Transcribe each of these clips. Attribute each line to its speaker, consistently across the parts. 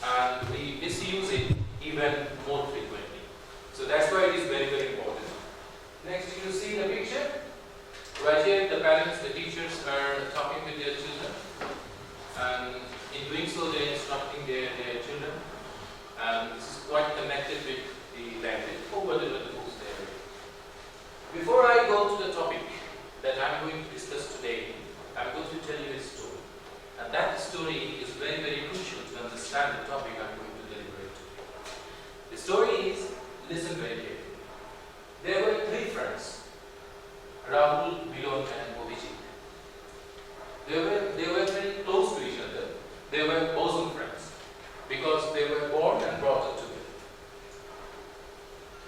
Speaker 1: and we misuse it even more frequently. So that's why it is very, very important. Next, you see the picture. Right here, the parents, the teachers are talking with their children, and in doing so, they are instructing their children. And this is quite connected with the language or whatever the books they are reading. Before I go to the topic that I'm going to discuss today, I'm going to tell you a story. And that story is very, very crucial to understand the topic I'm going to deliberate today. The story is, listen very carefully. There were three friends, Rahul, Milon and Abhijit. They were very close to each other. They were bosom friends because they were born and brought up together.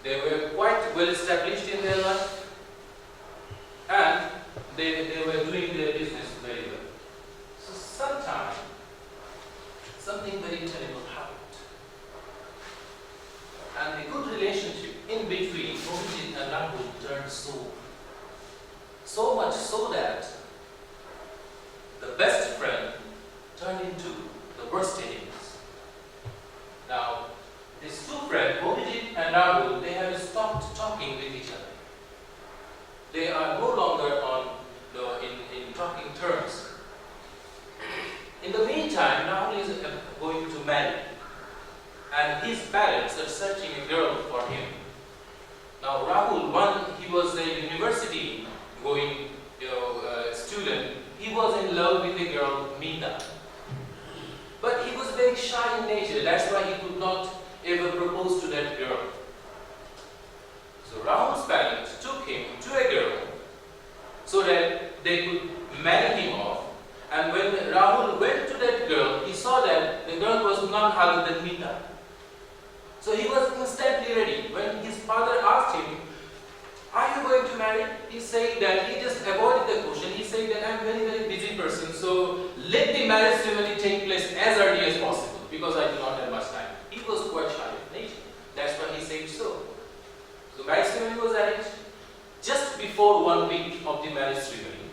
Speaker 1: They were quite well established in their life, and they were doing their business very well. So sometime, something very terrible happened. And the good relationship in between Abhijit and Rahul turned so much so that the best friend turned into the worst enemies. Now, these two friends, Abhijit and Rahul, they have stopped talking with each other. They are no longer in talking terms. In the meantime, Rahul is going to marry, and his parents are searching a girl for him. Now, Rahul, he was a university going student. He was in love with a girl, Meeta. But he was very shy in nature. That's why he could not ever propose to that girl. So Rahul's parents took him to a girl so that they could marry him off. And when Rahul went to that girl, he saw that the girl was none other than Meeta. So he was instantly ready. When his father asked him, "Are you going to marry?" He said that he just avoided the question. He said that I'm a very, very busy person, so let the marriage ceremony take place as early as possible because I do not have much time. He was quite shy of nature. That's why he said so. So marriage ceremony was arranged. Just before 1 week of the marriage ceremony,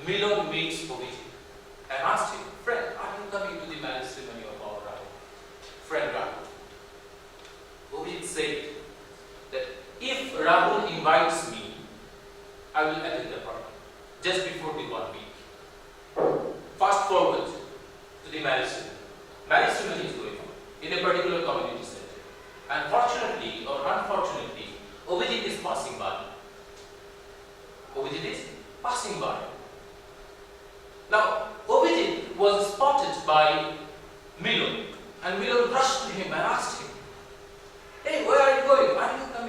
Speaker 1: Milon meets Abhijit and asked him, "Friend, are you coming to the marriage ceremony of our Rahul? Friend Rahul." Abhijit said that if Rahul invites me, I will attend the party just before the 1 week. Fast forward to the marriage ceremony. Marriage ceremony is going on in a particular community center. And fortunately or unfortunately, Abhijit is passing by. Abhijit is passing by. Now, Abhijit was spotted by Milon, and Milon rushed to him and asked him, "Hey, where are you going?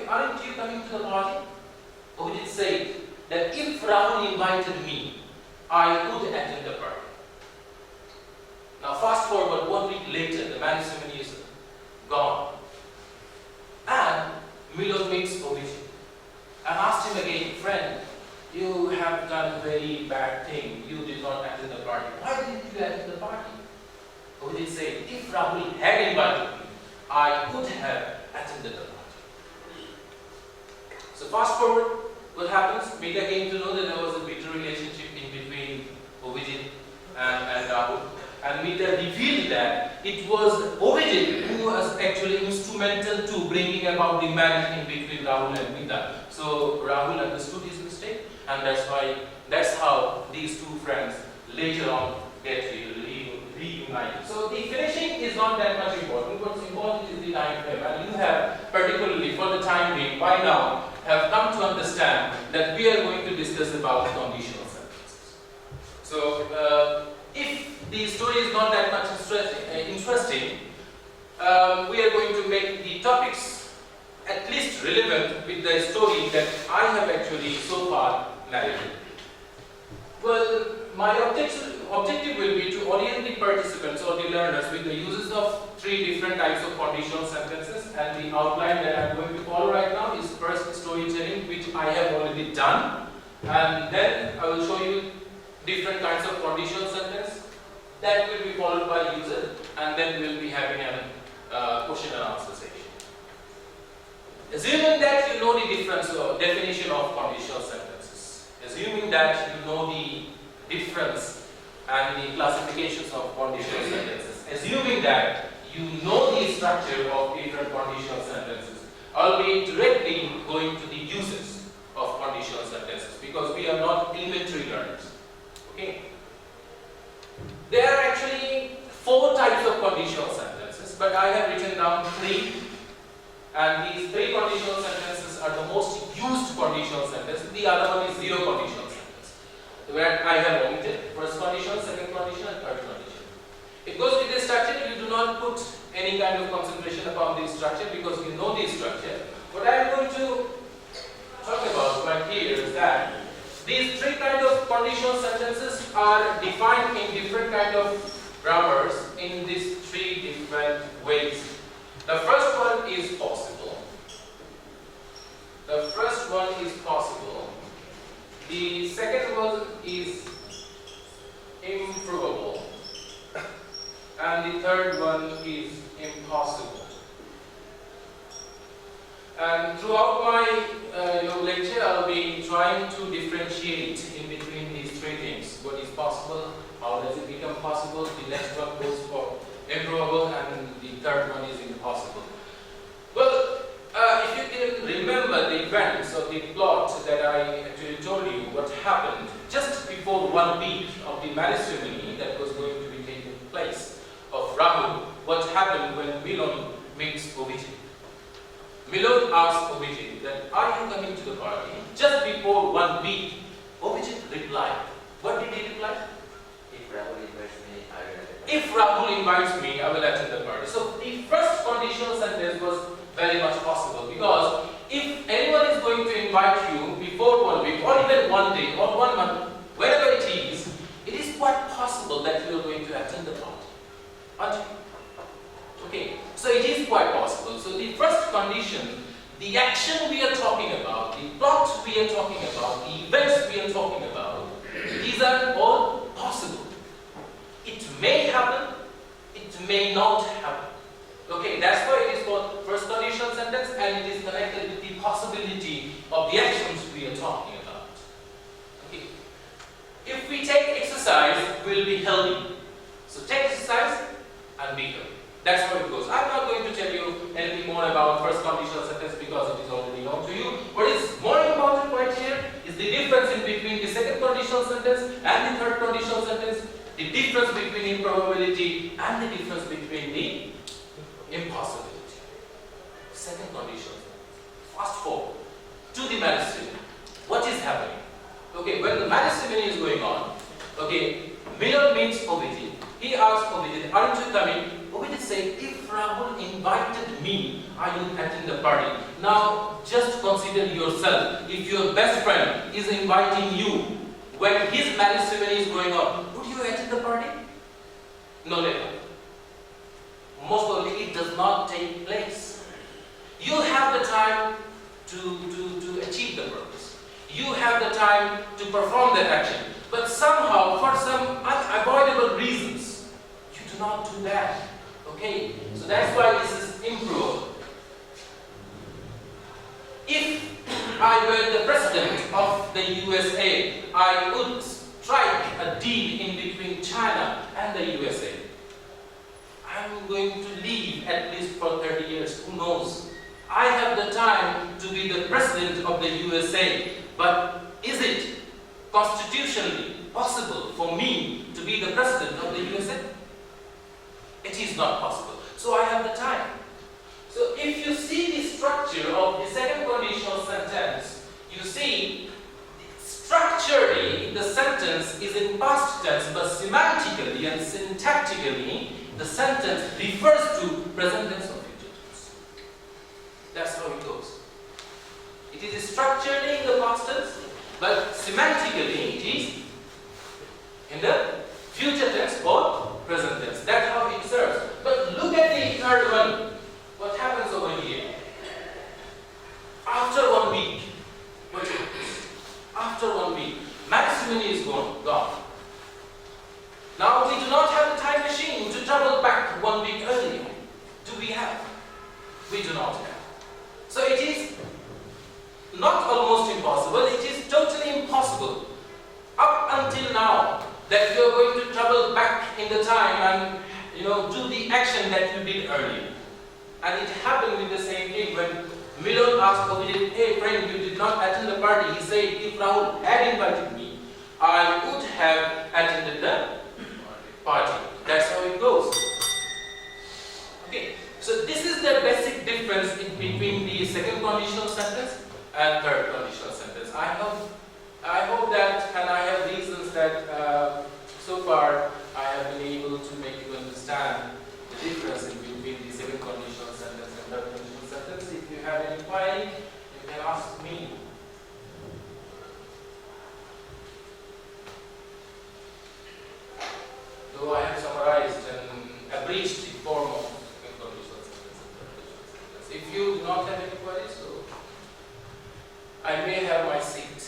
Speaker 1: Aren't you coming to the party?" Abhijit said that if Rahul invited me, I would attend the party. Now fast forward 1 week later, the marriage ceremony is gone. And Milon meets Abhijit and asked him again, "Friend, you have done a very bad thing. You did not attend the party. Why didn't you attend the party?" Abhijit said, "If Rahul had invited me, I would have attended the party." So fast forward, what happens? Meeta came to know that there was a bitter relationship in between Abhijit and Rahul. And Meeta revealed that it was Abhijit who was actually instrumental to bringing about the marriage in between Rahul and Meeta. So Rahul understood his mistake, and that's how these two friends later on get reunited. So the finishing is not that much important. What's important is the time frame, and you have, particularly for the time being, by now, have come to understand that we are going to discuss about conditional sentences. So if the story is not that much interesting, we are going to make the topics at least relevant with the story that I have actually so far narrated. Well, my objective will be to orient the participants or the learners with the uses of 3 different types of conditional sentences, and the outline that I am going to follow right now is first storytelling, which I have already done, and then I will show you different kinds of conditional sentence. That will be followed by user, and then we will be having a question and answer section. Assuming that you know the difference or definition of conditional sentences, assuming that you know the difference and the classifications of conditional sentences, assuming that you know the structure of different conditional sentences, I'll be directly going to the uses of conditional sentences because we are not elementary learners. Okay? There are actually 4 types of conditional sentences, but I have written down 3. And these 3 conditional sentences are the most used conditional sentences. The other one is 0 conditional sentence, where I have omitted first condition, second condition, and third condition. It goes with the structure. You do not put any kind of concentration upon the structure because you know the structure. What I am going to talk about right here is that these 3 kinds of conditional sentences are defined in different kind of grammars in these 3 different ways. The first one is possible. The first one is possible. The second one is improbable. And the third one is impossible. And throughout my lecture, I'll be trying to differentiate in between these 3 things. What is possible? How does it become possible? The next one goes for improbable, and the third one is impossible. Well, if you can remember the events or the plot that I actually told you, what happened just before 1 week of the marriage ceremony that was going to be taking place of Rahul, what happened when Milon meets Obiti. Milon asked Obiti that, are you coming to the party? Just before 1 week, Obiti replied. What did he reply? If Rahul invites me, I will attend the party. So the first conditional sentence was very much possible because if anyone is going to invite you before 1 week or even 1 day or 1 month, wherever it is quite possible that you are going to attend the party. Aren't you? Okay, so it is quite possible. So the first condition, the action we are talking about, the plot we are talking about, the events we are talking about, these are all possible. It may happen, it may not happen. Okay, that's why it is called first conditional sentence, and it is connected with the possibility of the actions we are talking about. Okay. If we take exercise, we'll be healthy. So take exercise and be healthy. That's how it goes. I'm not going to tell you anything more about first conditional sentence because it is already known to you. What is more important right here is the difference in between the second conditional sentence and the third conditional sentence, the difference between improbability and the difference between the impossibility. Second condition. Fast forward to the marriage ceremony. What is happening? Okay, when the marriage ceremony is going on, okay, Milon meets Obiti. He asks Obiti, aren't you coming? Obiti said, if Rahul invited me, I will attend the party. Now, just consider yourself. If your best friend is inviting you when his marriage ceremony is going on, would you attend the party? No, never. Most probably it does not take place. You have the time to achieve the purpose. You have the time to perform that action. But somehow, for some unavoidable reasons, you do not do that. Okay? So that's why this is improbable. If I were the president of the USA, I would strike a deal in between China and the USA. I'm going to live at least for 30 years, who knows? I have the time to be the president of the USA, but is it constitutionally possible for me to be the president of the USA? It is not possible. So I have the time. So if you see the structure of the second conditional sentence, you see structurally the sentence is in past tense, but semantically and syntactically the sentence refers to present tense or future tense. That's how it goes. It is structurally in the past tense, but semantically it is in the future tense or present tense. That's how it serves. But look at the third one. What happens over here? After 1 week, what happens? After 1 week, maximum is gone. Now we do not have a time machine to travel back 1 week earlier. Do we have? We do not have. So it is not almost impossible, it is totally impossible up until now that you are going to travel back in the time and do the action that you did earlier. And it happened with the same thing when Milon asked Abhijit, hey friend, you did not attend the party. He said, if Rahul had invited me, I would have attended the party. That's how it goes. Okay, so this is the basic difference in between the second conditional sentence and third conditional sentence. I hope that, and I have reasons that so far I have been able to make you understand the difference in between the second conditional sentence and third conditional sentence. If you have any query, you can ask me. Though I have summarized and abridged the form of second conditional sentence and third conditional sentence. If you do not have any queries, so I may have my seat.